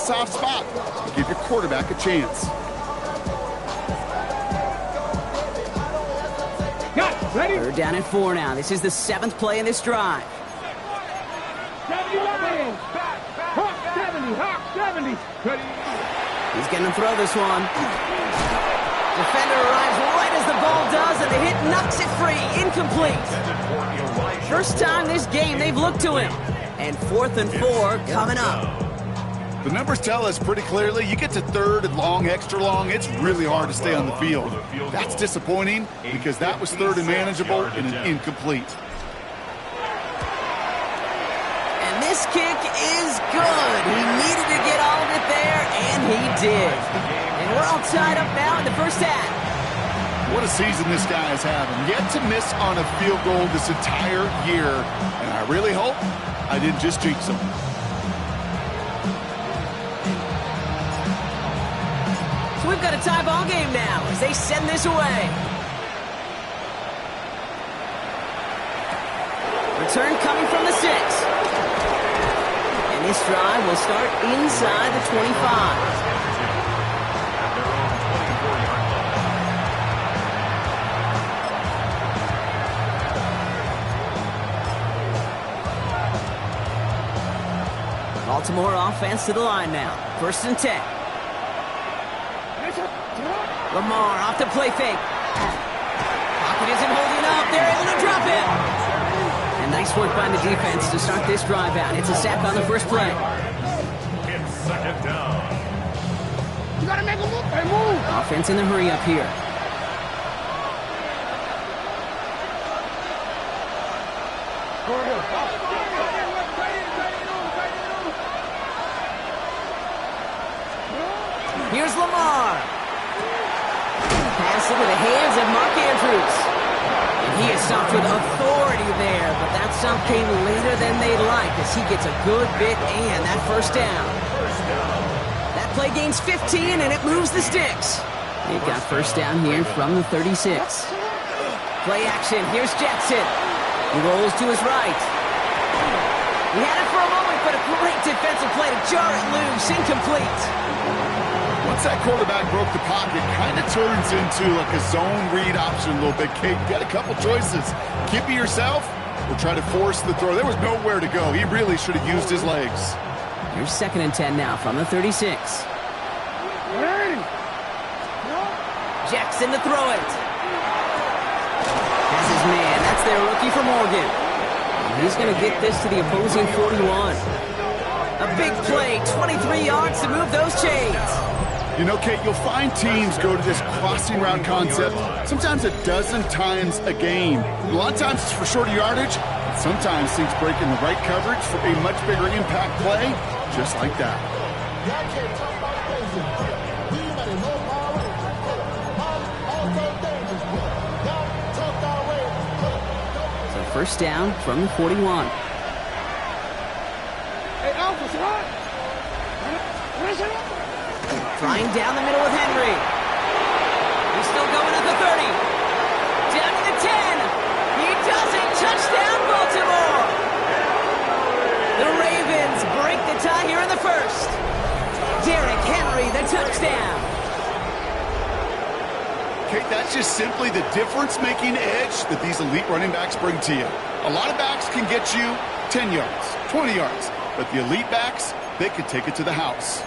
soft spot. Give your quarterback a chance. Ready? They're down at 4 now. This is the 7th play in this drive. 70 Lions. Hawk 70. Hawk 70. Ready? He's going to throw this one. Defender arrives right as the ball does, and the hit knocks it free. Incomplete. First time this game they've looked to him. And 4th and 4 coming up. The numbers tell us pretty clearly, you get to 3rd and long, extra long, it's really hard to stay on the field. That's disappointing because that was 3rd and manageable and an incomplete. And this kick is good. He needed to get all of it there, and he did. And we're all tied up now in the first half. What a season this guy is having. Yet to miss on a field goal this entire year. And I really hope I didn't just jinx him. So we've got a tie ball game now as they send this away. Return coming from the 6. And this drive will start inside the 25. Baltimore offense to the line now. 1st and 10. Lamar off the play fake. Pocket isn't holding up. They're able to drop it. And nice work by the defense to start this drive out. It's a sack on the first play. It's 2nd down. You got to make a move. Hey, move. Offense in the hurry up here. Here's Lamar. Pass into the hands of Mark Andrews. And he is stopped with authority there, but that stop came later than they'd like as he gets a good bit and that first down. That play gains 15 and it moves the sticks. They've got first down here from the 36. Play action. Here's Jackson. He rolls to his right. He had it for a moment, but a great defensive play to jar it loose. Incomplete. Once that quarterback broke the pocket, kind of turns into like a zone read option a little bit. Kate, you got a couple choices. Keep it yourself or try to force the throw. There was nowhere to go. He really should have used his legs. Here's 2nd and 10 now from the 36. Jackson to throw it. That's his man. That's their rookie for Morgan. And he's going to get this to the opposing 41. A big play, 23 yards to move those chains. You know, Kate, you'll find teams go to this crossing route concept sometimes a dozen times a game. A lot of times it's for shorter yardage. Sometimes things break in the right coverage for a much bigger impact play, just like that. So first down from the 41. Hey, Alpha, what? Trying down the middle with Henry. He's still going at the 30. Down to the 10. He does it. Touchdown, Baltimore. The Ravens break the tie here in the first. Derrick Henry, the touchdown. Kate, that's just simply the difference-making edge that these elite running backs bring to you. A lot of backs can get you 10 yards, 20 yards, but the elite backs, they can take it to the house.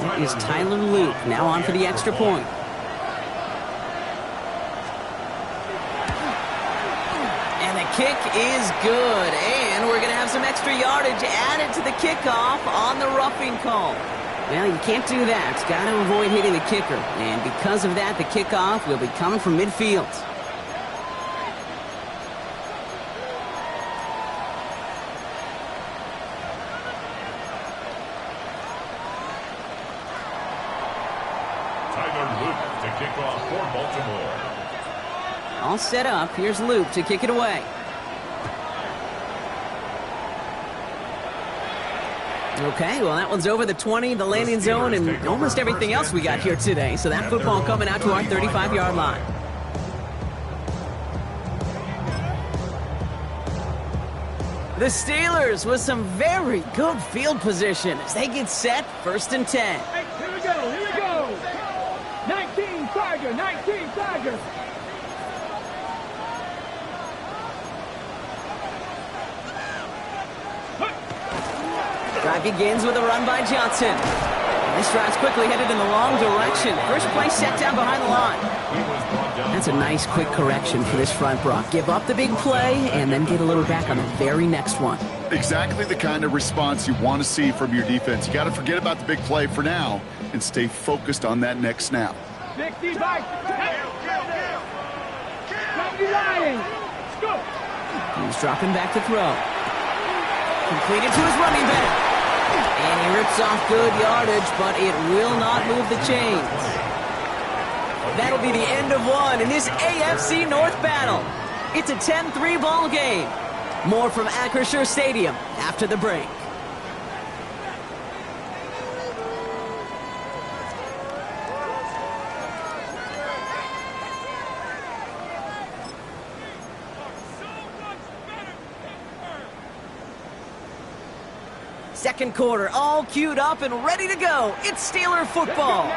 That is Tyler Luke, now on for the extra point. And the kick is good, and we're going to have some extra yardage added to the kickoff on the roughing call. Well, you can't do that. Got to avoid hitting the kicker, and because of that, the kickoff will be coming from midfield. All set up. Here's Luke to kick it away. Okay, well, that one's over the 20, the landing zone, and almost everything else we got here today. So that football coming out to our 35-yard line. The Steelers with some very good field position as they get set, 1st and 10. Hey, here we go, here we go. 19 Tiger, 19 Tiger. Drive begins with a run by Johnson. And this drive's quickly headed in the wrong direction. First play set down behind the line. That's a nice quick correction for this front, Brock. Give up the big play and then get a little back on the very next one. Exactly the kind of response you want to see from your defense. You got to forget about the big play for now and stay focused on that next snap. 60 by 70 Lions. Let's go. He's dropping back to throw. Completed to his running back. And he rips off good yardage, but it will not move the chains. That'll be the end of one in this AFC North battle. It's a 10-3 ball game. More from Acrisure Stadium after the break. Second quarter, all queued up and ready to go. It's Steeler football.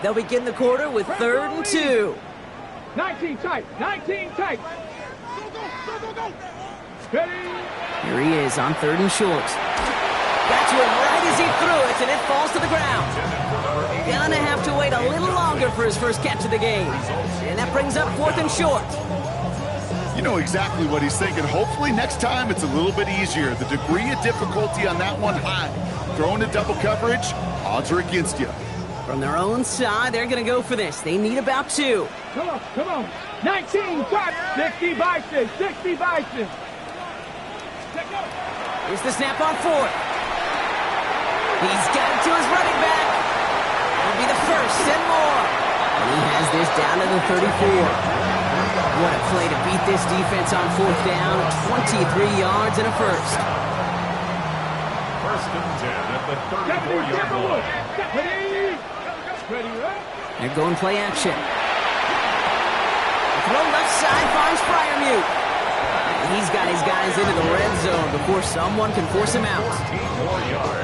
They'll begin the quarter with 3rd and 2. 19 tight, 19 tight. Go, go. Ready. Here he is on 3rd and short. Got to him right as he threw it, and it falls to the ground. Gonna have to wait a little longer for his first catch of the game. And that brings up 4th and short. You know exactly what he's thinking. Hopefully next time it's a little bit easier. The degree of difficulty on that one high. Throwing a double coverage, odds are against you. From their own side, they're going to go for this. They need about 2. Come on. 19 tight. 60 by 6, 60 by 6. Here's the snap on 4th. He's got it to his running back. It'll be the first and more. And he has this down to the 34. What a play to beat this defense on 4th down. 23 yards and a first. 1st and 10 at the 34-yard line. Ready. They're going play action. Throw left side finds Fryermuth. He's got his guys into the red zone before someone can force him out.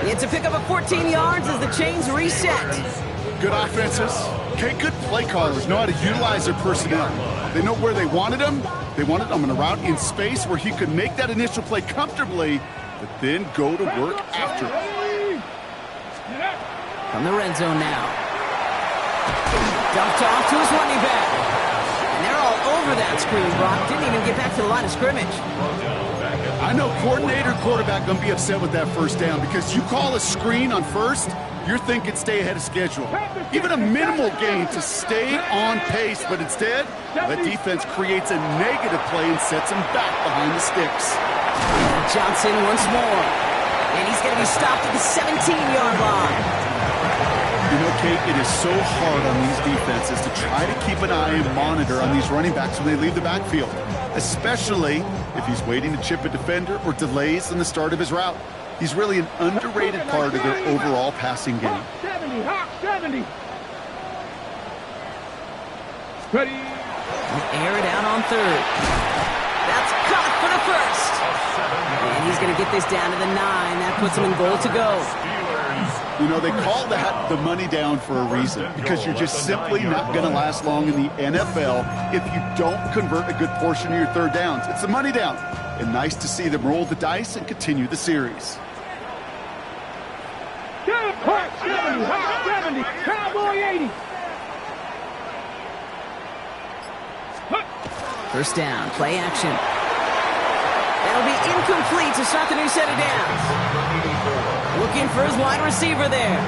It's a pickup of 14 yards as the chains reset. Good offenses. Okay, good play callers know how to utilize their personnel. They know where they wanted him. They wanted him on a route in space where he could make that initial play comfortably, but then go to work after it. From the red zone now. Dumped off to his running back. And they're all over that screen, Brock. Didn't even get back to the line of scrimmage. I know coordinator quarterback going to be upset with that first down because you call a screen on first, you're thinking stay ahead of schedule. Even a minimal gain to stay on pace, but instead, the defense creates a negative play and sets him back behind the sticks. Johnson once more. And he's going to be stopped at the 17-yard line. You know, Kate, it is so hard on these defenses to try to keep an eye and monitor on these running backs when they leave the backfield, especially if he's waiting to chip a defender or delays in the start of his route. He's really an underrated part of their overall passing game. 70, Hawk 70. Ready. Air it out on 3rd. That's caught for the first. And he's going to get this down to the 9. That puts him in goal to go. You know, they call that the money down for a reason, because you're just simply not going to last long in the NFL if you don't convert a good portion of your third downs. It's the money down. And nice to see them roll the dice and continue the series. Hawk 70, Hawk 70, Cowboy 80. First down, play action. That'll be incomplete to start the new set of downs. Looking for his wide receiver there.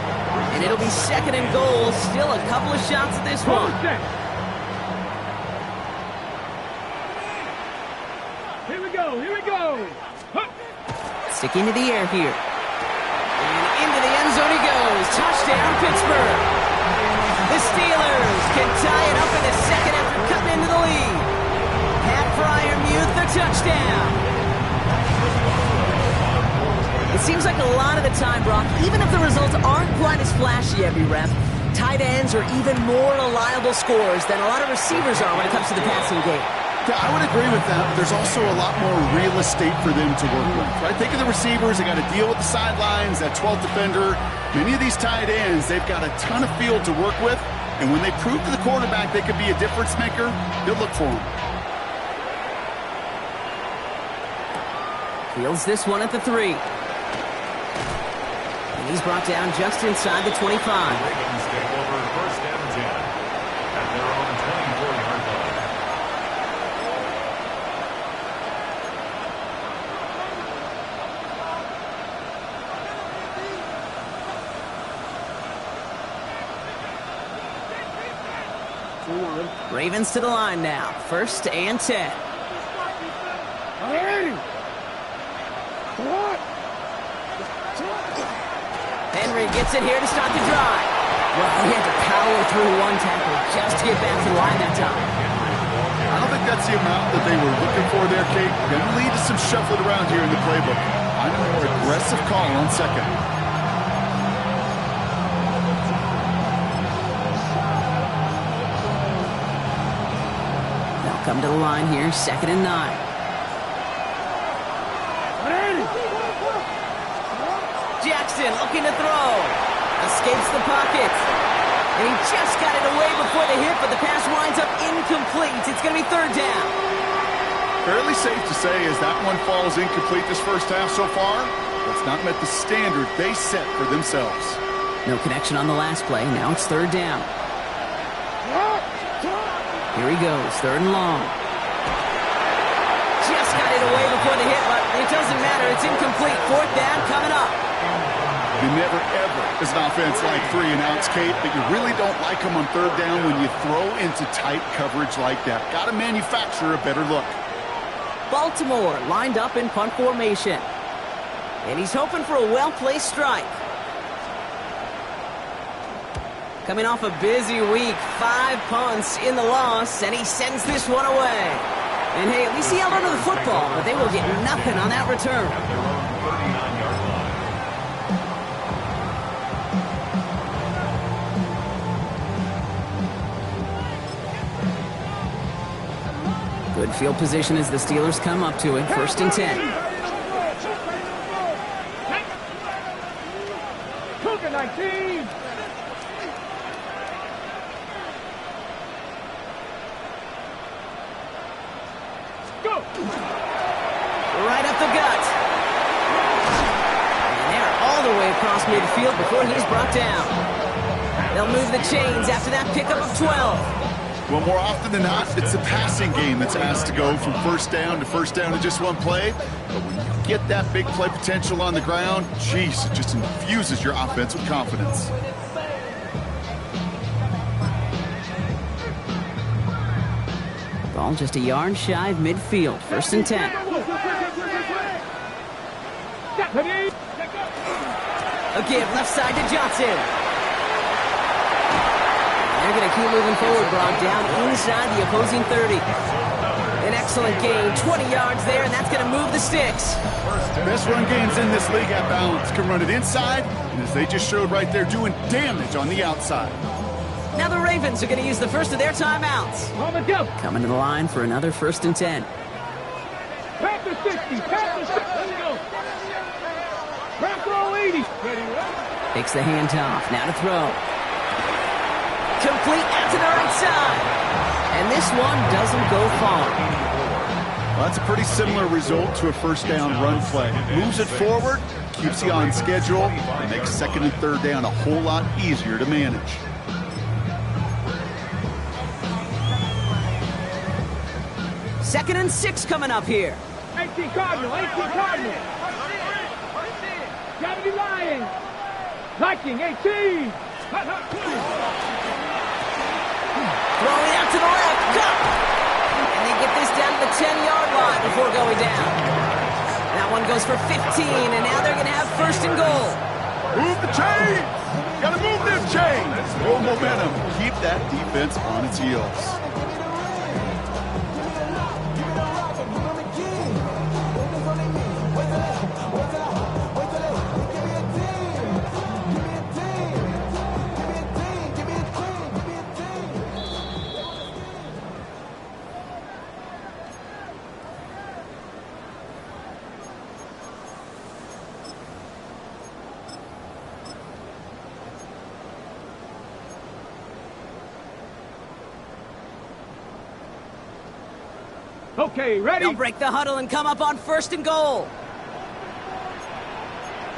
And it'll be 2nd and goal. Still a couple of shots at this one. Here we go. Sticking to the air here. And into the end zone he goes. Touchdown, Pittsburgh. The Steelers can tie it up in the second after cutting into the lead. Pat Fryermuth, the touchdown. It seems like a lot of the time, Brock, even if the results aren't quite as flashy every rep, tight ends are even more reliable scorers than a lot of receivers are when it comes to the passing game. Yeah, I would agree with that, but there's also a lot more real estate for them to work with, right? Think of the receivers. They got to deal with the sidelines, that 12th defender. Many of these tight ends, they've got a ton of field to work with, and when they prove to the quarterback they could be a difference maker, they'll look for him. Fields this one at the 3. And he's brought down just inside the 25. Ravens take over first and 10 at their own 24-yard line. Ravens to the line now. First and 10. Henry gets it here to start the drive. Well, he had to power through one tackle just to get back to the line that time. I don't think that's the amount that they were looking for there, Kate. Going to lead to some shuffling around here in the playbook. Find a more aggressive call on second. They'll come to the line here, second and 9. Jackson looking to throw. Escapes the pocket. And he just got it away before the hit, but the pass winds up incomplete. It's going to be third down. Fairly safe to say as that one falls incomplete this first half so far, it's not met the standard they set for themselves. No connection on the last play. Now it's third down. Here he goes, third and long. Just got it away before the hit, but it doesn't matter. It's incomplete. Fourth down coming up. You never, ever, as an offense, like 3 and outs, Kate, but you really don't like them on third down when you throw into tight coverage like that. Got to manufacture a better look. Baltimore lined up in punt formation. And he's hoping for a well-placed strike. Coming off a busy week, 5 punts in the loss, and he sends this one away. And hey, at least he held onto the football, but they will get nothing on that return. Good field position as the Steelers come up to it. First and 10. Cougar 19. Go. Right up the gut. And they're all the way across midfield before he's brought down. They'll move the chains after that pickup of 12. Well, more often than not, it's the passing game that's asked to go from first down in just one play. But when you get that big play potential on the ground, geez, it just infuses your offense with confidence. Ball just a yard shy of midfield. First and 10. Again, left side to Johnson. They're going to keep moving forward, brought down inside the opposing 30. An excellent gain, 20 yards there, and that's going to move the sticks. Best run games in this league at balance. Can run it inside, and as they just showed right there, doing damage on the outside. Now the Ravens are going to use the first of their timeouts. Coming to the line for another first and 10. Pass the 60. Pass the 60. Let's go. Pass roll 80. Takes the handoff. Now to throw. Complete out to the right side. And this one doesn't go far. Well, that's a pretty similar result to a first down run play. Moves it forward, keeps you on schedule, and makes second and third down a whole lot easier to manage. Second and 6 coming up here. 18 Cardinal. 18 Cardinal. Gotta be lying. Viking 18. Throwing out to the left. Go! And they get this down to the 10-yard line before going down. That one goes for 15, and now they're going to have first and goal. Move the chains! Gotta move them chains! Full momentum. Keep that defense on its heels. Okay, ready? They'll break the huddle and come up on 1st and goal.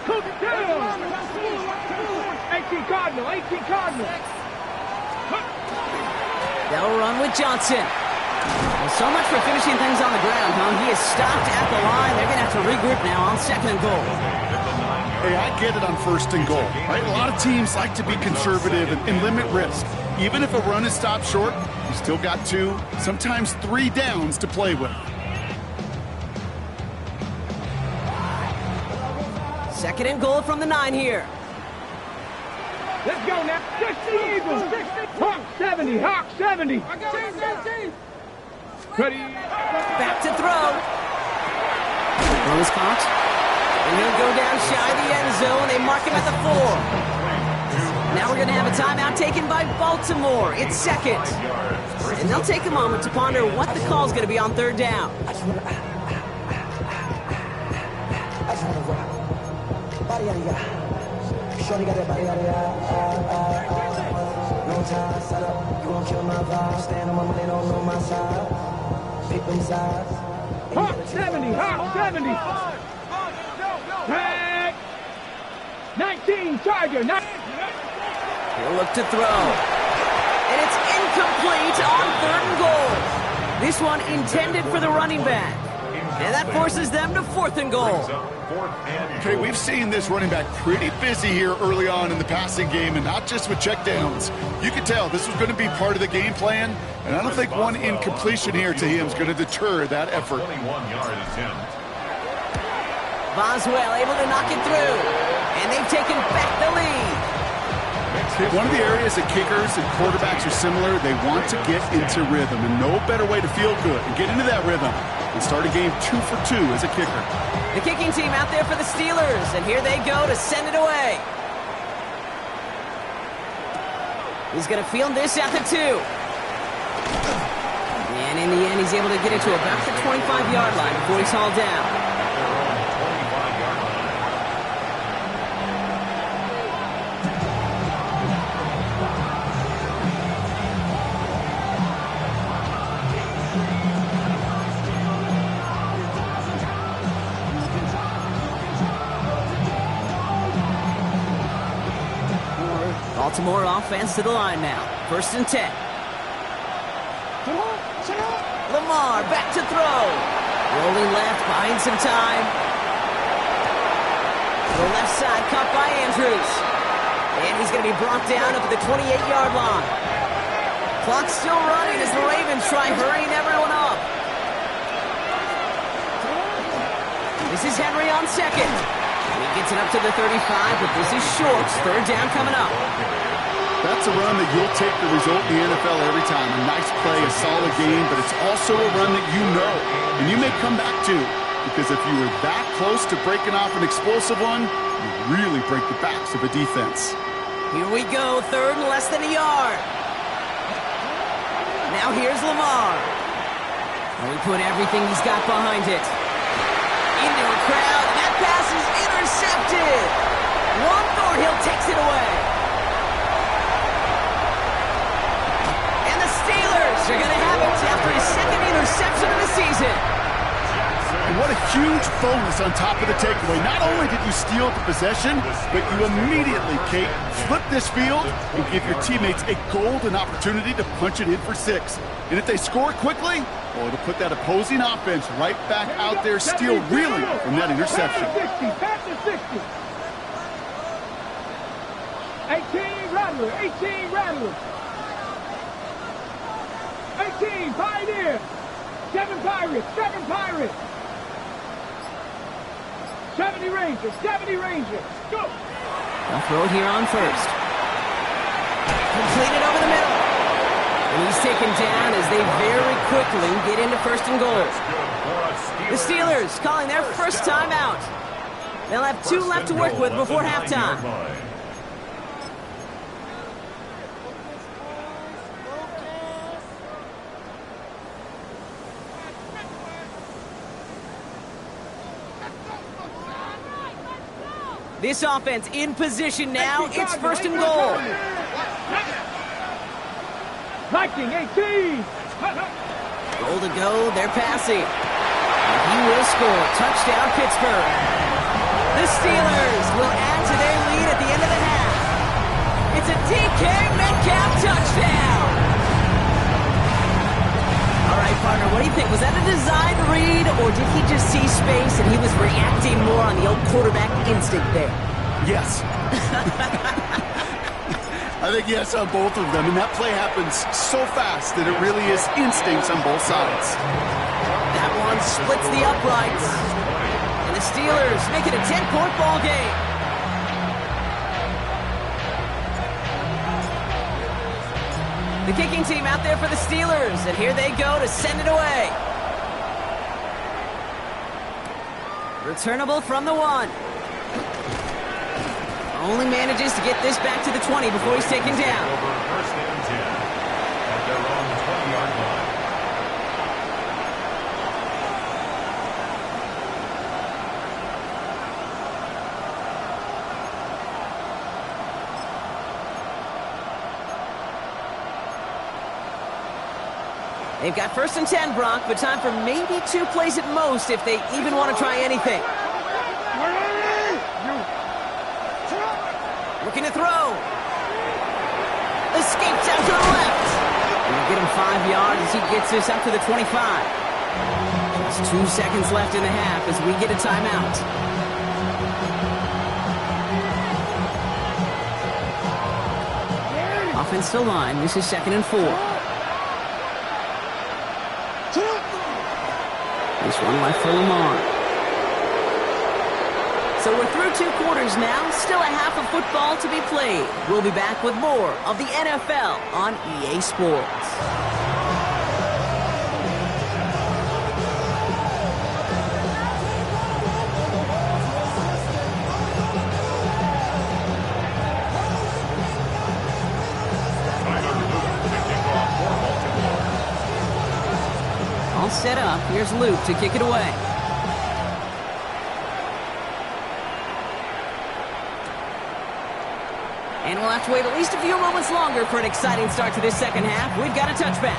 Cook it down. 18 Cardinal, 18 Cardinal. They'll run with Johnson. Well, so much for finishing things on the ground, huh? He is stopped at the line. They're going to have to regroup now on 2nd and goal. Hey, I get it on 1st and goal, right? A lot of teams like to be conservative and limit risk. Even if a run is stopped short, you still got 2, sometimes 3 downs to play with. 2nd and goal from the 9 here. Let's go now. 60 Eagles. Hawk 70. Hawk 70. Ready? Back to throw. Ball is caught. And he'll go down shy of the end zone. They mark him at the 4. Now we're going to have a timeout taken by Baltimore. It's 2nd. And they'll take a moment to ponder what the call is going to be on 3rd down. Shorty got that body, no time, set up, you won't kill my vibe. Stand on my money, don't know my side. Pick them sides. Hawk 70, Hawk 70. Tag. 19, Tiger. He'll look to throw. And it's incomplete on 3rd and goal. This one intended for the running back. And that forces them to 4th and goal. Okay, we've seen this running back pretty busy here early on in the passing game, and not just with checkdowns. You could tell this was going to be part of the game plan, and I don't think one incompletion here to him is going to deter that effort. Boswell able to knock it through, and they've taken back the lead. Okay, one of the areas that kickers and quarterbacks are similar, they want to get into rhythm, and no better way to feel good and get into that rhythm and start a game 2 for 2 as a kicker. The kicking team out there for the Steelers, and here they go to send it away. He's going to field this at the 2. And in the end, he's able to get it to about the 25-yard line before he's hauled down. Baltimore offense to the line now. 1st and 10. Lamar back to throw. Rolling left, buying some time. The left side caught by Andrews. And he's going to be brought down up at the 28-yard line. Clock's still running as the Ravens try hurrying everyone up. This is Henry on 2nd. He gets it up to the 35, but this is short. 3rd down coming up. That's a run that you'll take the result in the NFL every time. A nice play, a solid game, but it's also a run that you know, and you may come back to, because if you were that close to breaking off an explosive one, you really break the backs of a defense. Here we go, 3rd and less than a yard. Now here's Lamar. And we put everything he's got behind it. Into a crowd, and that pass is intercepted. Juan Thornhill takes it away. And the Steelers are going to have it after his 2nd interception of the season. And what a huge bonus on top of the takeaway. Not only did you steal the possession, but you immediately, Kate, flip this field and give your teammates a golden opportunity to punch it in for 6. And if they score quickly, well, it'll put that opposing offense right back out there, still reeling from that interception. Pass to 60. 18 Rattler. 18 Rattler. 18 Pioneer. 7 Pirates. 7 Pirates. 70 Rangers. 70 Rangers. Go. They'll throw it here on 1st. Completed over the middle. And he's taken down as they very quickly get into 1st and goal. The Steelers calling their first timeout. They'll have 2 left to work with before halftime. This offense in position now. It's 1st and goal. Viking 18. Goal to go. They're passing. And he will score. Touchdown, Pittsburgh. The Steelers will add to their lead at the end of the half. It's a DK Metcalf touchdown. All right, partner, what do you think? Was that a design read, or did he just see space and he was reacting more on the old quarterback instinct there? Yes. I think yes on both of them, and that play happens so fast that it really is instincts on both sides. That one splits the uprights, and the Steelers make it a 10-point ball game. The kicking team out there for the Steelers, and here they go to send it away. Returnable from the 1. Only manages to get this back to the 20 before he's taken down. Over first and 10 at their own 20-yard line. They've got first and 10, Brock, but time for maybe 2 plays at most if they even want to try anything. Looking to throw. Escapes out to the left. And we'll get him 5 yards as he gets this up to the 25. Just 2 seconds left in the half as we get a timeout. Offensive line, this is 2nd and 4. This one left for Lamar. So we're through 2 quarters now, still a half of football to be played. We'll be back with more of the NFL on EA Sports. All set up, here's Luke to kick it away. And we'll have to wait at least a few moments longer for an exciting start to this second half. We've got a touchback.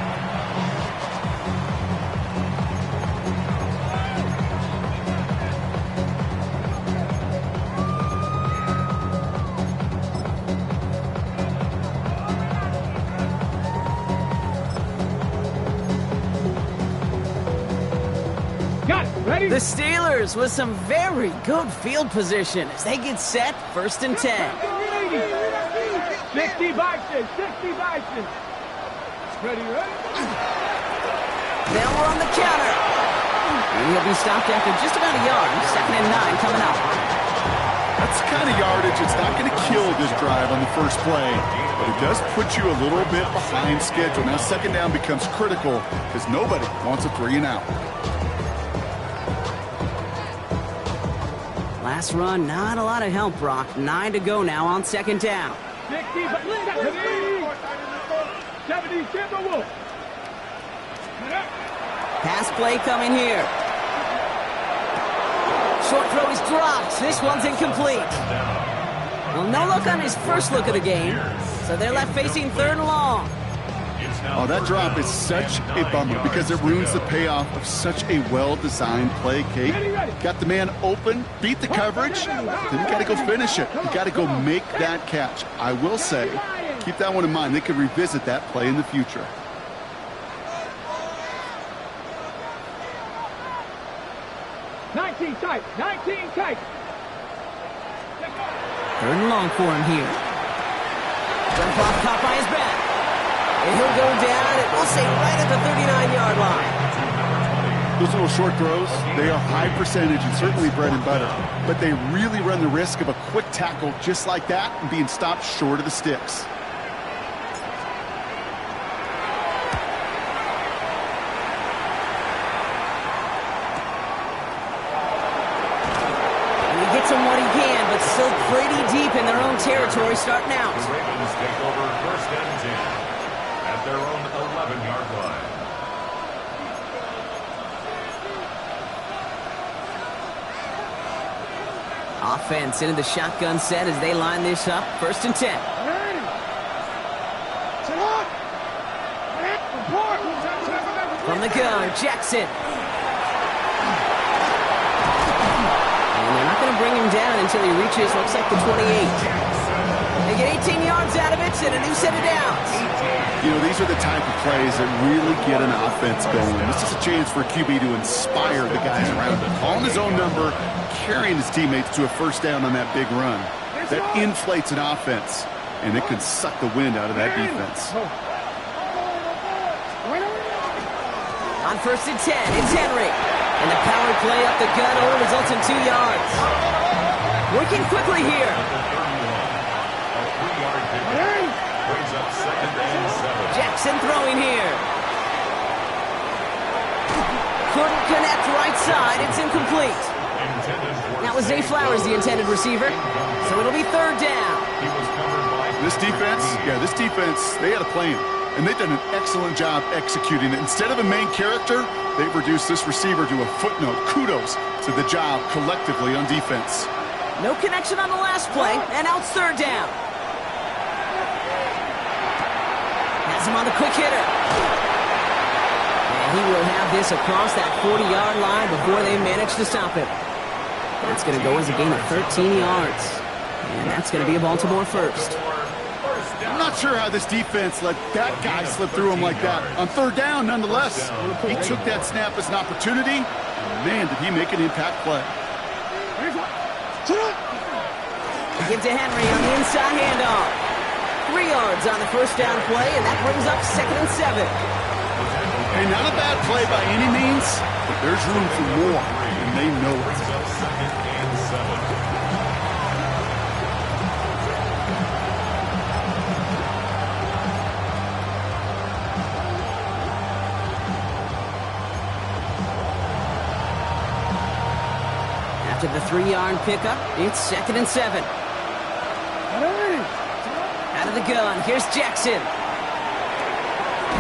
Got it. Ready? The Steelers with some very good field position as they get set, first and 10. 60 Bison, 60 Bison. Ready, ready? Now we're on the counter. And he'll be stopped after just about a yard. 2nd and 9 coming up. That's the kind of yardage. It's not going to kill this drive on the first play, but it does put you a little bit behind schedule. Now 2nd down becomes critical because nobody wants a 3 and out. Last run, not a lot of help, Brock. 9 to go now on 2nd down. 60, 70, Timberwolf. Pass play coming here. Short throw is dropped. This one's incomplete. Well, no look on his first look of the game, so they're left facing 3rd and long. Oh, that drop is such a bummer because it ruins the payoff of such a well-designed play, Kate. Got the man open, beat the coverage, then you got to go finish it. You got to go make that catch. I will say, keep that one in mind. They could revisit that play in the future. Nineteen tight. 3rd and long for him here. Jump off, caught by his back. And he'll go down, and we'll say right at the 39-yard line. Those little short throws, they are high percentage and certainly bread and butter, but they really run the risk of a quick tackle just like that and being stopped short of the sticks. And he gets him what he can, but still pretty deep in their own territory starting out. The Ravens take over first and 10 at their own 11-yard line. Offense into the shotgun set as they line this up. 1st and 10. From From the gun, Jackson. And they're not going to bring him down until he reaches, looks like the 28. They get 18 yards out of it and a new set of downs. You know, these are the type of plays that really get an offense going. This is a chance for QB to inspire the guys around him. Calling his own number, carrying his teammates to a first down on that big run. That inflates an offense, and it can suck the wind out of that defense. On 1st and 10, it's Henry. And the power play up the gut only results in 2 yards. Working quickly here. Jackson throwing here. Couldn't connect right side. It's incomplete. That was Zay Flowers, the intended receiver. So it'll be 3rd down. This defense, they had a plan. And they've done an excellent job executing it. Instead of a main character, they've reduced this receiver to a footnote. Kudos to the job collectively on defense. No connection on the last play, and now it's 3rd down. Has him on the quick hitter. And he will have this across that 40-yard line before they manage to stop him. That's going to go as a gain of 13 yards. And that's going to be a Baltimore first. I'm not sure how this defense let that guy slip through him like that. On 3rd down, nonetheless. He took that snap as an opportunity. Man, did he make an impact play. Give to Henry on the inside handoff. 3 yards on the first down play, and that brings up 2nd and 7. Hey, not a bad play by any means, but there's room for more, and they know it. After the 3-yard pickup, it's 2nd and 7. Out of the gun, here's Jackson.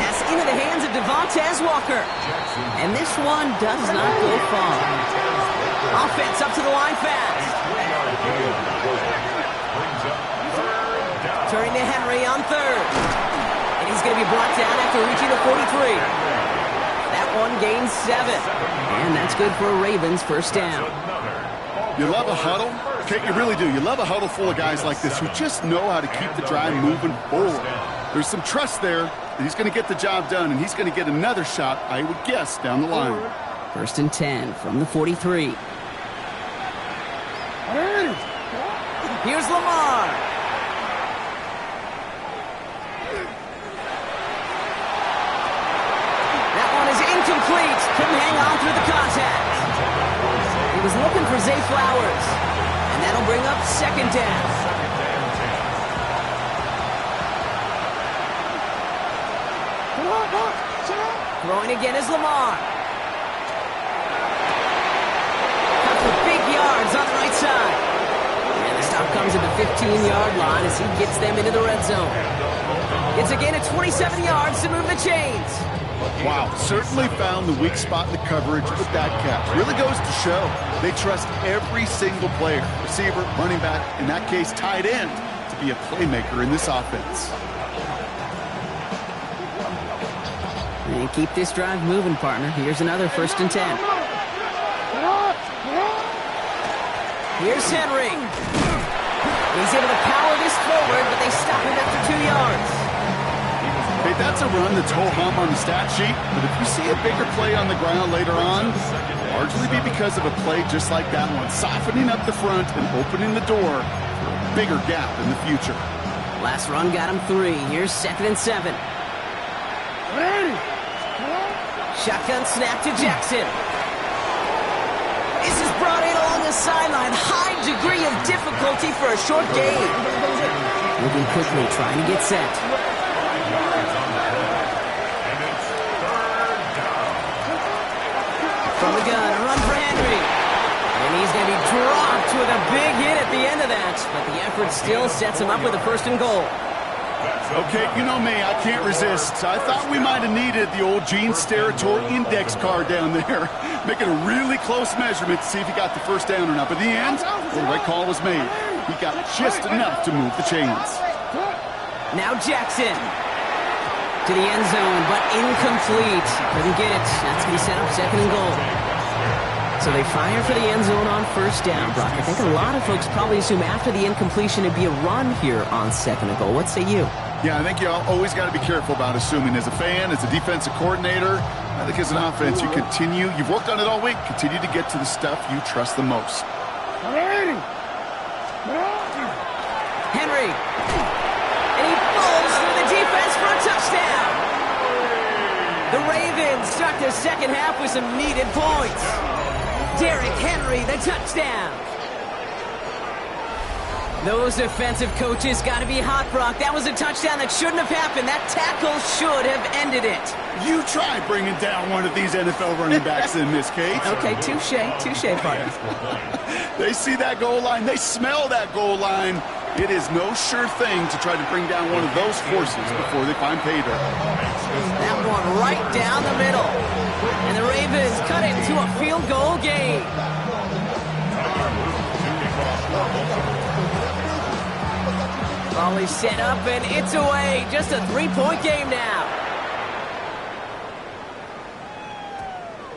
Pass into the hands of Devontae Walker. And this one does not go far. Offense up to the line fast. Turning to Henry on 3rd. And he's going to be brought down after reaching the 43. That one gains 7. And that's good for a Ravens first down. You love a huddle? Okay, you really do. You love a huddle full of guys like this who just know how to keep the drive moving forward. There's some trust there that he's going to get the job done, and he's going to get another shot, I would guess, down the line. 1st and 10 from the 43. Here's Lamar. That one is incomplete. Couldn't hang on through the contact. He was looking for Zay Flowers. And that'll bring up 2nd down. Throwing again is Lamar. Couple big yards on the right side. And the stop comes at the 15-yard line as he gets them into the red zone. It's a gain of 27 yards to move the chains. Wow, certainly found the weak spot in the coverage with that catch. Really goes to show they trust every single player, receiver, running back, in that case tight end, to be a playmaker in this offense. And keep this drive moving, partner. Here's another 1st and 10. Here's Henry. He's able to power this forward, but they stop him after 2 yards. Hey, that's a run that's ho-hum on the stat sheet, but if you see a bigger play on the ground later on, it'll largely be because of a play just like that one, softening up the front and opening the door for a bigger gap in the future. Last run got him 3. Here's 2nd and 7. Shotgun snap to Jackson. This is brought in along the sideline. High degree of difficulty for a short gain. Moving quickly, trying to get set. From the gun, a run for Henry. And he's going to be dropped with a big hit at the end of that. But the effort still sets him up with a 1st and goal. Okay, you know me, I can't resist. I thought we might have needed the old Gene Steratore index card down there, making a really close measurement to see if he got the first down or not. But in the end, the right call was made. He got just enough to move the chains. Now Jackson. To the end zone, but incomplete. Couldn't get it. That's going to be set up 2nd and goal. So they fire for the end zone on 1st down, Brock. I think a lot of folks probably assume after the incompletion it'd be a run here on 2nd and goal. What say you? Yeah, I think you always got to be careful about assuming. As a fan, as a defensive coordinator, I think as an offense, you've worked on it all week, continue to get to the stuff you trust the most. Henry. And he falls through the defense for a touchdown. The Ravens start their 2nd half with some needed points. Derrick Henry, the touchdown. Those defensive coaches got to be hot, Brock. That was a touchdown that shouldn't have happened. That tackle should have ended it. You try bringing down one of these NFL running backs in this case. Okay, touche, partner. They see that goal line. They smell that goal line. It is no sure thing to try to bring down one of those horses before they find pay dirt. That one right down the middle. And the Ravens cut it to a field goal game. Ball is set up and it's away. Just a 3-point game now.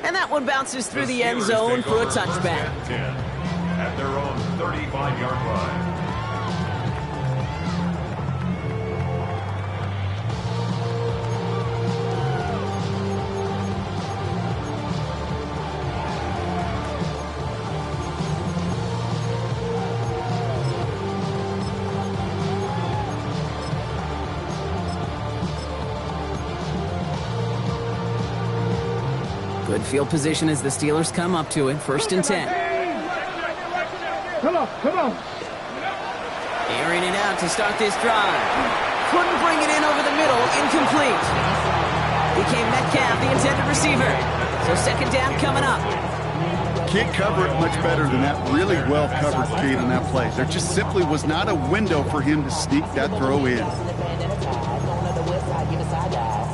And that one bounces through the end zone for a touchback. At their own 35-yard line. Good field position as the Steelers come up to it. 1st and 10. Come on. Airing it out to start this drive. Couldn't bring it in over the middle. Incomplete. Became Metcalf, the intended receiver. So 2nd down coming up. Can't cover it much better than that really well-covered Cade on that play. There just simply was not a window for him to sneak that throw in.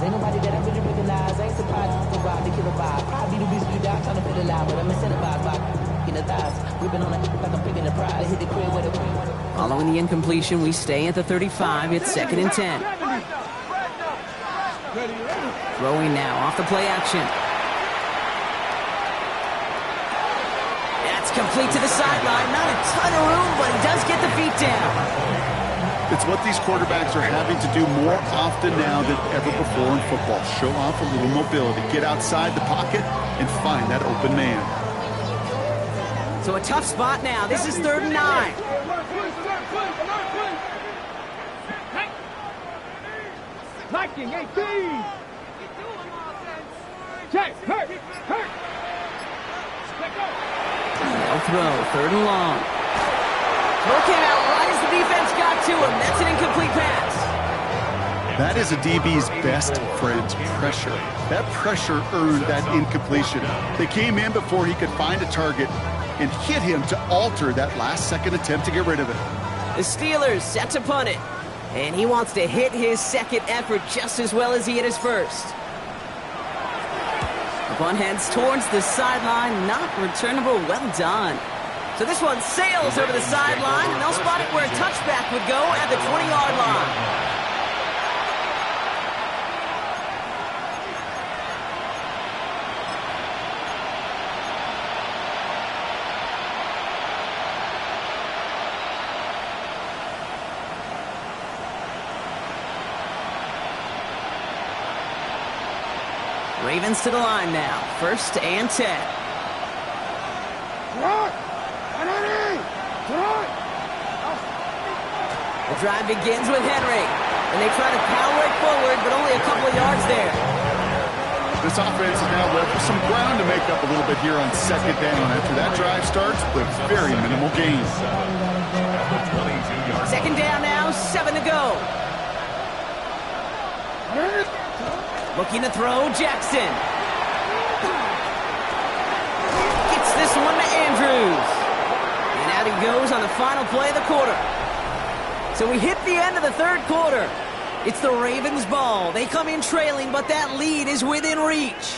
Ain't nobody that I really recognize. Ain't surprised to survive the killer vibe. Probably the beast you die trying to feel alive, but I'm incentivized by in the thighs. Gripping on it like I'm picking a prize. Hit the crib with a Following the incompletion, we stay at the 35. It's 2nd and 10. Throwing now off the play action. That's complete to the sideline. Not a ton of room, but he does get the feet down. It's what these quarterbacks are having to do more often now than ever before in football. Show off a little mobility. Get outside the pocket and find that open man. So a tough spot now. This is 3rd and 9. Liking 18. Check. Hurt. They'll throw. 3rd and long. Throw came out right as the defense got to him. That's an incomplete pass. That is a DB's best friend, pressure. That pressure earned that incompletion. They came in before he could find a target and hit him to alter that last-second attempt to get rid of it. The Steelers set to punt it. And he wants to hit his 2nd effort just as well as he hit his 1st. The punt heads towards the sideline. Not returnable. Well done. So this one sails over the sideline, and they'll spot it where a touchback would go at the 20-yard line. Ravens to the line now. 1st and 10. The drive begins with Henry, and they try to power it forward, but only a couple of yards there. This offense is now left with some ground to make up a little bit here on 2nd down. After that drive starts with very minimal gains. 2nd down now, 7 to go. Looking to throw, Jackson. Gets this one to Andrews. And out he goes on the final play of the quarter. So we hit the end of the 3rd quarter. It's the Ravens' ball. They come in trailing, but that lead is within reach.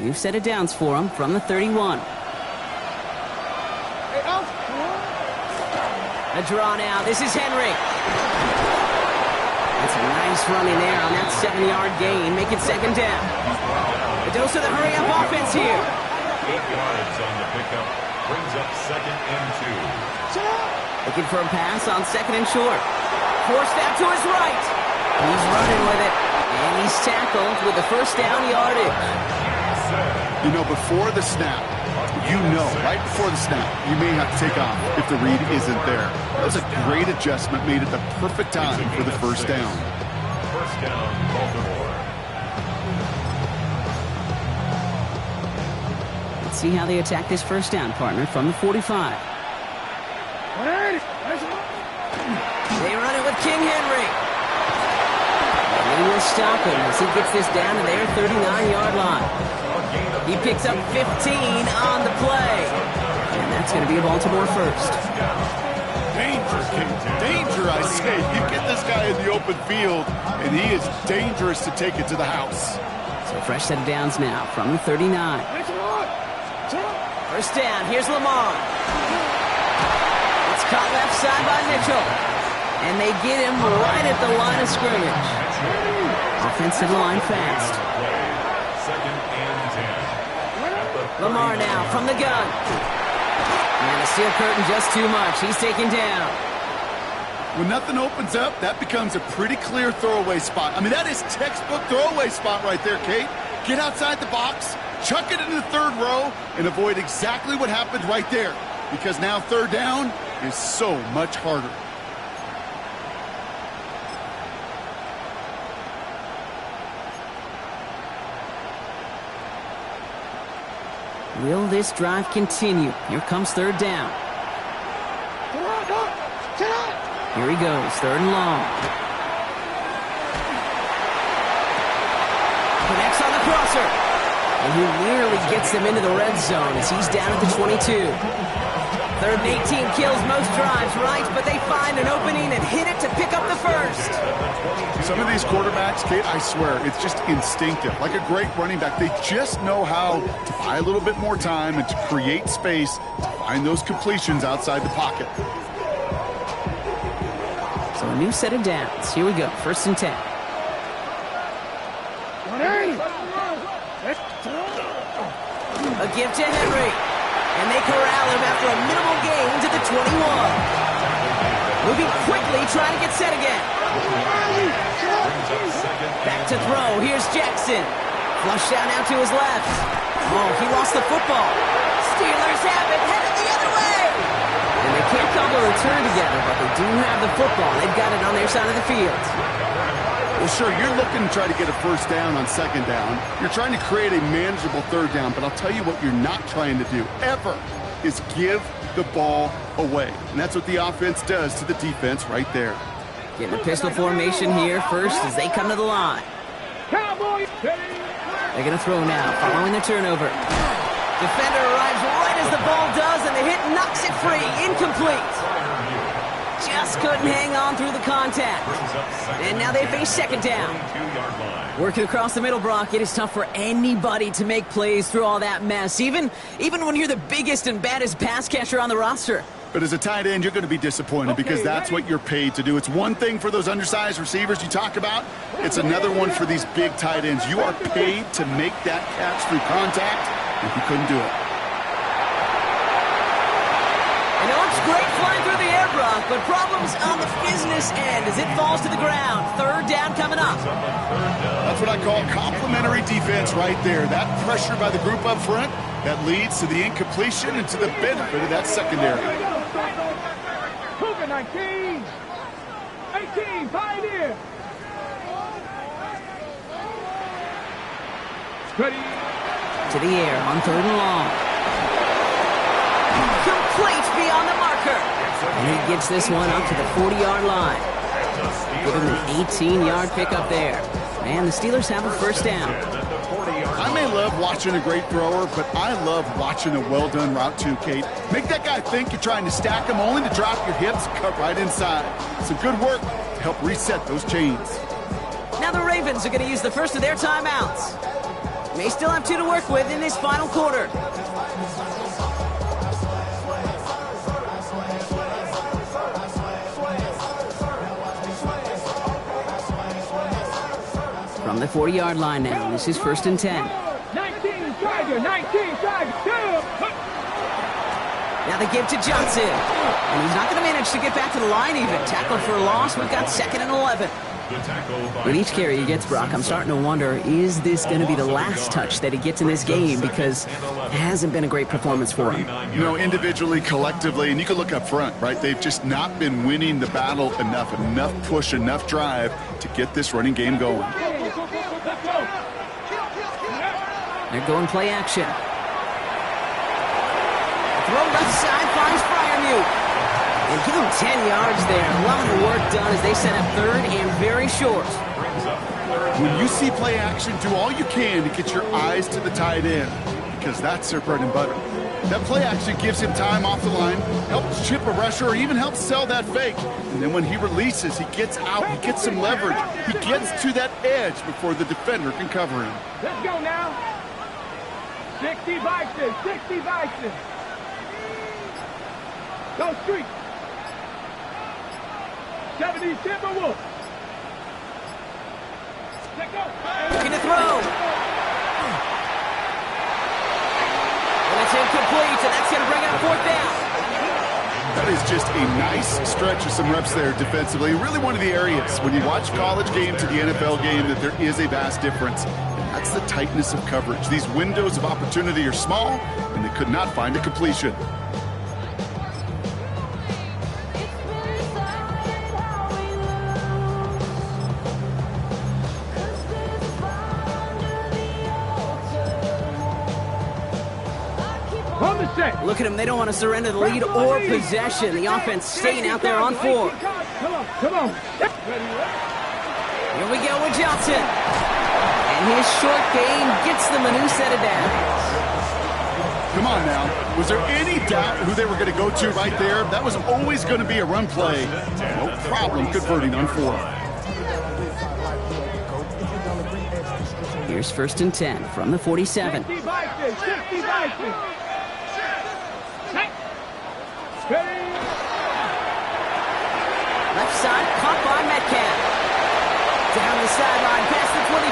New set of downs for him from the 31. A draw now. This is Henry. That's a nice run in there on that 7-yard gain. Make it second down. A dose of the hurry-up offense here. 8 yards on the pickup. Brings up 2nd and 2. Looking for a pass on 2nd and short. Forced that to his right. He's running with it. And he's tackled with the first down yardage. You know, before the snap, right before the snap, you may have to take off if the read isn't there. That was a great adjustment made at the perfect time for the first down. First down, Baltimore. Let's see how they attack this first down, partner, from the 45. They run it with King Henry. And they will stop him as he gets this down to their 39-yard line. He picks up 15 on the play. And that's going to be a Baltimore first. Danger, King. Danger, I say. You get this guy in the open field, and he is dangerous to take it to the house. So fresh set of downs now from the 39. First down. Here's Lamar. It's caught left side by Mitchell. And they get him right at the line of scrimmage. Offensive line fast. 2nd and 10. Lamar now from the gun. And the steel curtain just too much. He's taken down. When nothing opens up, that becomes a pretty clear throwaway spot. I mean, that is textbook throwaway spot right there, Kate. Get outside the box, chuck it into the third row, and avoid exactly what happened right there. Because now third down is so much harder. Will this drive continue? Here comes third down. Here he goes, 3rd and long. Connects on the crosser. And he nearly gets them into the red zone as he's down at the 22. 3rd and 18 kills most drives, right? But they find an opening and hit it to pick up the first. Some of these quarterbacks, Kate, I swear, it's just instinctive. Like a great running back, they just know how to buy a little bit more time and to create space to find those completions outside the pocket. So a new set of downs. Here we go, 1st and 10. A give to Henry. And they corral him after a minimal gain to the 21. Moving quickly, trying to get set again. Back to throw. Here's Jackson. Flushed out now to his left. Oh, he lost the football. Steelers have it, headed the other way. And they can't cobble a return together, but they do have the football. They've got it on their side of the field. Well, sure, you're looking to try to get a first down on 2nd down. You're trying to create a manageable 3rd down, but I'll tell you what you're not trying to do, ever, is give the ball away. And that's what the offense does to the defense right there. Getting a pistol formation here first as they come to the line. They're going to throw now, following the turnover. Defender arrives right as the ball does, and the hit knocks it free. Incomplete. Just couldn't hang on through the contact. And now they face 2nd down. Working across the middle, Brock, it is tough for anybody to make plays through all that mess, even when you're the biggest and baddest pass catcher on the roster. But as a tight end, you're going to be disappointed because that's what you're paid to do. It's one thing for those undersized receivers you talk about. It's another one for these big tight ends. You are paid to make that catch through contact, and you couldn't do it. And it looks great flying through the air, Brock, but problems on the business end as it falls to the ground. 3rd down coming up. That's what I call complimentary defense right there. That pressure by the group up front, that leads to the incompletion and to the benefit of that secondary. 19, 18, Pioneer. Ready. To the air on 3rd and long. Complete beyond the marker. And he gets this one up to the 40-yard line. Give him an 18-yard pickup there. And the Steelers have a first down. I may love watching a great thrower, but I love watching a well-done route too, Kate. Make that guy think you're trying to stack him, only to drop your hips, cut right inside. Some good work to help reset those chains. Now the Ravens are going to use the first of their timeouts. May still have 2 to work with in this final quarter. From the 40-yard line now, this is 1st and 10. 19 Tiger, 19 Tiger. Now they give to Johnson. And he's not going to manage to get back to the line even. Tackle for a loss. We've got 2nd and 11. With each carry he gets, Brock, I'm starting to wonder, is this going to be the last touch that he gets in this game? Because it hasn't been a great performance for him. You know, individually, collectively, and you can look up front, right? They've just not been winning the battle enough push, enough drive to get this running game going. They're going play action. Throw left side finds Freiermuth. And give him 10 yards there. A lot of work done as they set up 3rd and very short. When you see play action, do all you can to get your eyes to the tight end, because that's their bread and butter. That play action gives him time off the line, helps chip a rusher, or even helps sell that fake. And then when he releases, he gets out, he gets some leverage. He gets to that edge before the defender can cover him. Let's go now. 60 Bison, 60 Bison. Go street. 70 Timberwolves. Let's go. Looking to throw. And it's incomplete, and that's going to bring up 4th down. That is just a nice stretch of some reps there defensively. Really one of the areas, when you watch college game to the NFL game, that there is a vast difference. And that's the tightness of coverage. These windows of opportunity are small, and they could not find a completion. Look at them. They don't want to surrender the lead or possession. The offense staying out there on 4. Come on. Here we go with Johnson. And his short game gets them a new set of downs. Come on now. Was there any doubt who they were going to go to right there? That was always going to be a run play. No problem converting on 4th. Here's 1st and 10 from the 47. 60 Bison, 60 Bison. Left side, caught by Metcalf. Down the sideline, past the 25.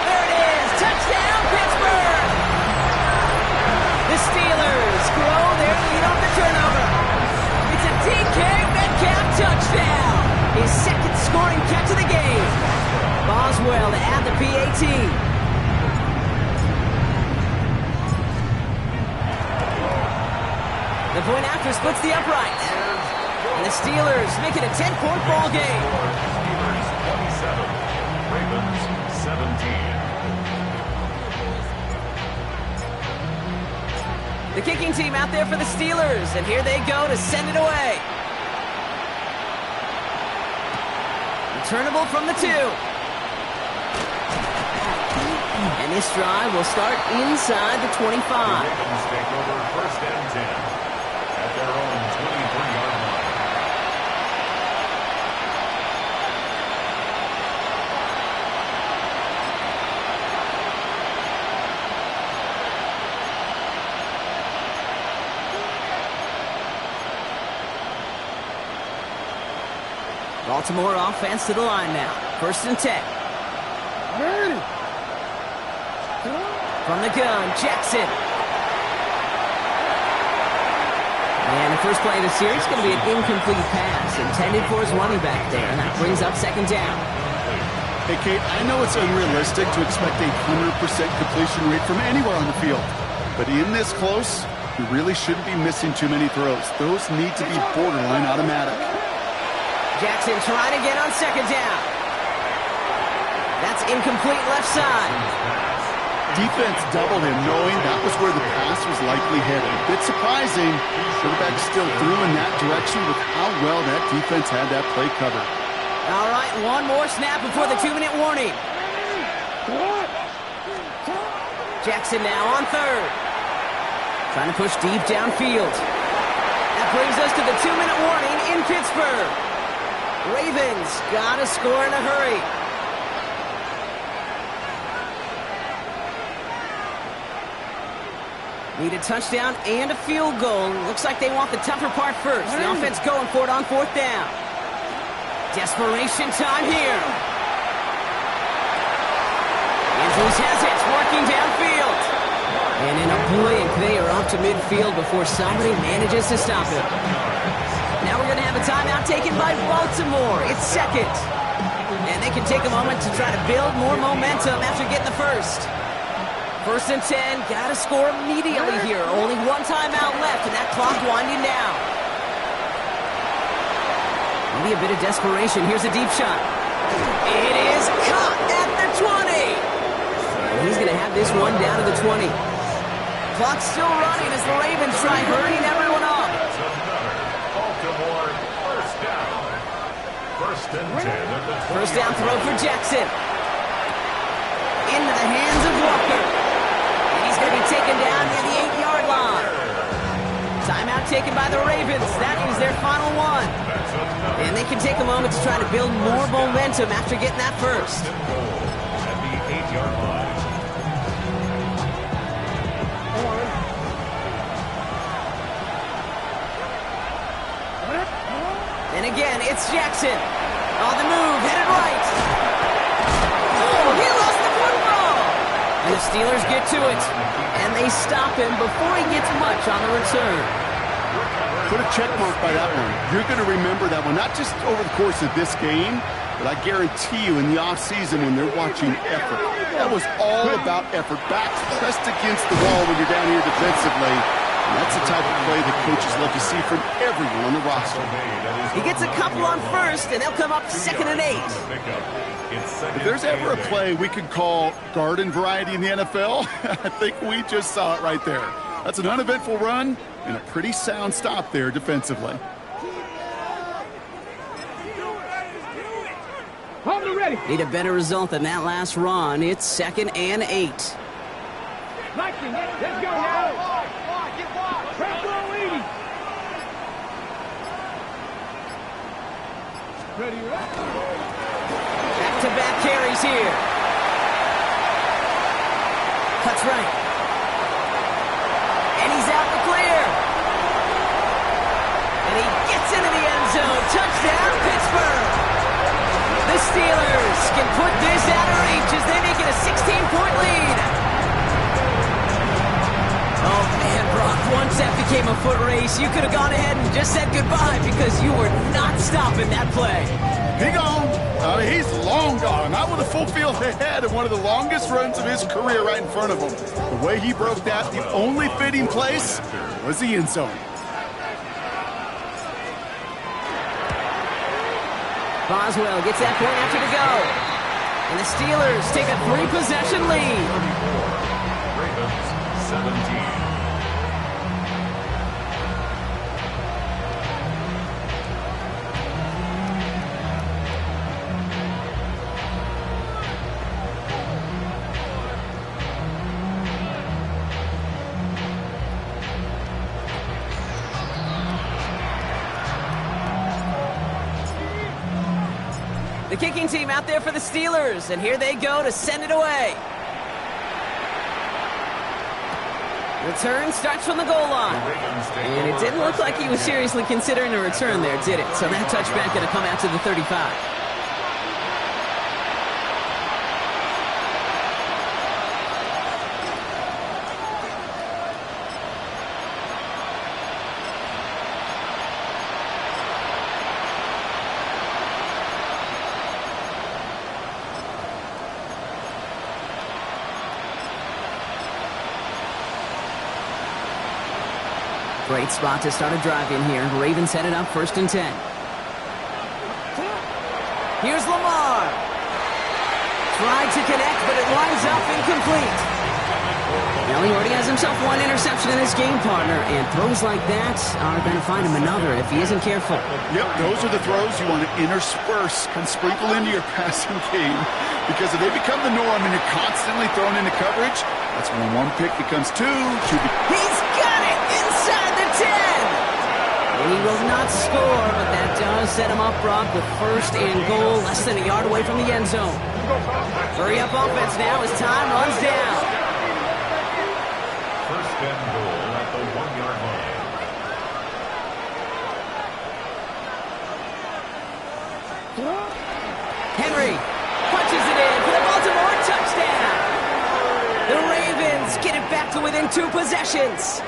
There it is, touchdown, Pittsburgh! The Steelers grow their lead on the turnover. It's a DK Metcalf touchdown. His 2nd scoring catch of the game. Boswell to add the PAT. The point after splits the upright. And the Steelers make it a 10-point ball game. Steelers 27, Ravens 17. The kicking team out there for the Steelers, and here they go to send it away. Returnable from the 2. And this drive will start inside the 25. The Ravens take over 1st and 10 at their own 23-yard line. Baltimore offense to the line now. 1st and 10. From the gun, Jackson. And the first play of the series is going to be an incomplete pass intended for his running back there. And that brings up 2nd down. Hey, Kate, I know it's unrealistic to expect a 100% completion rate from anywhere on the field. But in this close, you really shouldn't be missing too many throws. Those need to be borderline automatic. Jackson trying to get on 2nd down. That's incomplete left side. Defense doubled him, knowing that was where the pass was likely headed. A bit surprising. Quarterback still threw in that direction with how well that defense had that play covered. All right, one more snap before the 2-minute warning. Jackson now on 3rd. Trying to push deep downfield. That brings us to the 2-minute warning in Pittsburgh. Ravens got to score in a hurry. Need a touchdown and a field goal. Looks like they want the tougher part first. The offense going for it on 4th down. Desperation time here. Andrews has it, working downfield. And in a blink, they are up to midfield before somebody manages to stop him. Now we're going to have a timeout taken by Baltimore. It's 2nd. And they can take a moment to try to build more momentum after getting the first. 1st and 10, got to score immediately here. Only one timeout left, and that clock winding down. Maybe a bit of desperation. Here's a deep shot. It is caught at the 20. And he's going to have this one down to the 20. Clock's still running as the Ravens try hurrying everyone up. Baltimore, 1st down. 1st and 10 at the 20. First down throw for Jackson. Into the hands of Walker. And he's going to be taken down near the 8-yard line. Timeout taken by the Ravens. That is their final one. And they can take a moment to try to build more momentum after getting that first. At the 8-yard line. And again, it's Jackson. On the move, headed right. Oh, he lost the football. And the Steelers get to it. And they stop him before he gets much on the return. Put a check mark by that one. You're going to remember that one, not just over the course of this game, but I guarantee you in the offseason when they're watching effort. That was all about effort. Back pressed against the wall when you're down here defensively. And that's the type of play that coaches love to see from everyone on the roster. He gets a couple on first, and they'll come up 2nd and 8. If there's ever a play we could call garden variety in the NFL, I think we just saw it right there. That's an uneventful run and a pretty sound stop there defensively. Need a better result than that last run. It's 2nd and 8. Let's go now. Press row 80. Ready, right? Back-to-back carries here. Cuts right. And he's out the clear. And he gets into the end zone. Touchdown, Pittsburgh. The Steelers can put this out of reach as they make it a 16-point lead. Oh, man, Brock, once that became a foot race, you could have gone ahead and just said goodbye because you were not stopping that play. He gone. He's long gone. Not with a full field ahead of one of the longest runs of his career right in front of him. The way he broke that, the only fitting place was the end zone. Boswell gets that point after to go. And the Steelers take a 3-possession lead. Ravens, 17. The kicking team out there for the Steelers, and here they go to send it away. Return starts from the goal line. And it didn't look like he was seriously considering a return there, did it? So that touchback going to come out to the 35. Great spot to start a drive in here. Ravens headed up 1st and 10. Here's Lamar. Tried to connect, but it lines up incomplete. Now he already has himself one interception in his game, partner, and throws like that are going to find him another if he isn't careful. Yep, those are the throws you want to intersperse and sprinkle into your passing game, because if they become the norm and you're constantly thrown into coverage, that's when one pick becomes two. He's got it inside the 10. And he will not score, but that does set him up, Brock, with 1st and goal, less than a yard away from the end zone. Hurry up offense now as time runs down. 1st and goal at the 1-yard line. Henry punches it in for the Baltimore touchdown. The Ravens get it back to within 2 possessions.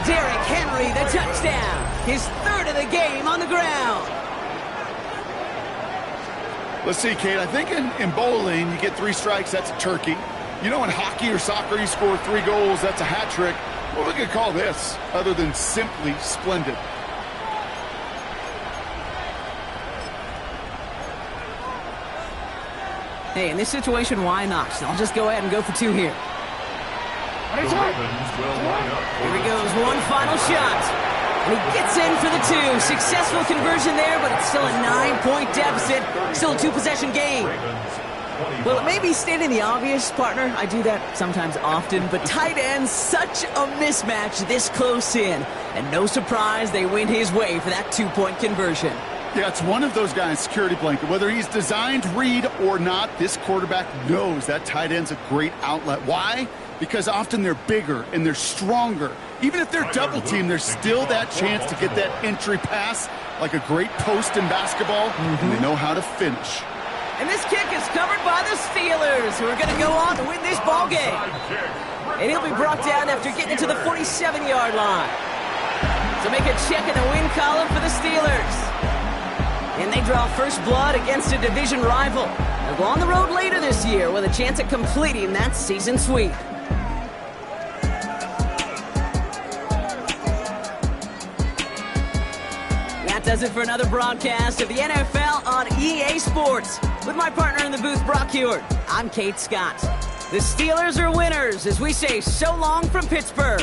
Derrick Henry, the touchdown. His 3rd of the game on the ground. Let's see, Kate. I think in bowling, you get 3 strikes, that's a turkey. You know, in hockey or soccer, you score 3 goals, that's a hat trick. What we could call this, other than simply splendid? Hey, in this situation, why not? So I'll just go ahead and go for 2 here. The Ravens will line up. Here he goes, one final shot. And he gets in for the 2. Successful conversion there, but it's still a 9-point deficit. Still a 2-possession game. Well, it may be stating the obvious, partner. I do that sometimes often, but tight ends, such a mismatch this close in. And no surprise, they win his way for that 2-point conversion. Yeah, it's one of those guys, security blanket. Whether he's designed read or not, this quarterback knows that tight end's a great outlet. Why? Because often they're bigger and they're stronger. Even if they're double teamed, there's still that chance to get that entry pass like a great post in basketball, and they know how to finish. And this kick is covered by the Steelers, who are going to go on to win this ball game. And he'll be brought down after getting to the 47-yard line. So make a check in the win column for the Steelers. And they draw first blood against a division rival. They'll go on the road later this year with a chance at completing that season sweep. That does it for another broadcast of the NFL on EA Sports. With my partner in the booth, Brock Hewitt, I'm Kate Scott. The Steelers are winners as we say so long from Pittsburgh.